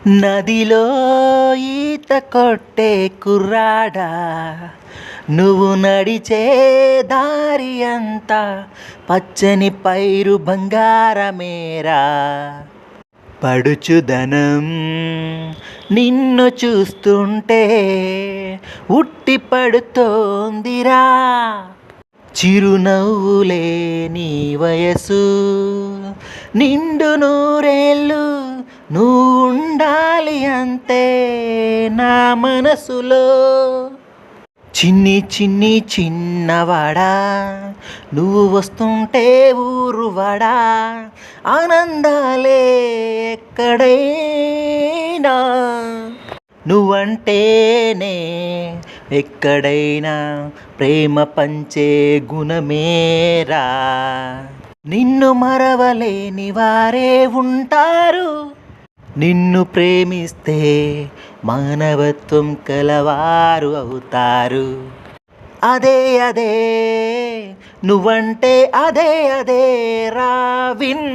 నదిలో ఈత కొట్టే కుర్రాడా, నువ్వు నడిచే దారి అంతా పచ్చని పైరు బంగారమేరా. పడుచుదనం నిన్ను చూస్తుంటే ఉట్టి పడుతోందిరా. చిరునవ్వులే నీ వయసు, నిండు నూరేళ్ళు నువ్వు ఉండాలి అంతే నా మనసులో. చిన్ని చిన్ని చిన్నవాడా, నువ్వు వస్తుంటే ఊరువాడా, ఆనందాలే ఎక్కడైనా. నువ్వంటేనే ఎక్కడైనా ప్రేమ పంచే గుణమేరా. నిన్ను మరవలేని వారే ఉంటారు, నిన్ను ప్రేమిస్తే మానవత్వం కలవారు అవుతారు. అదే అదే నువ్వంటే అదే అదే రావిన్.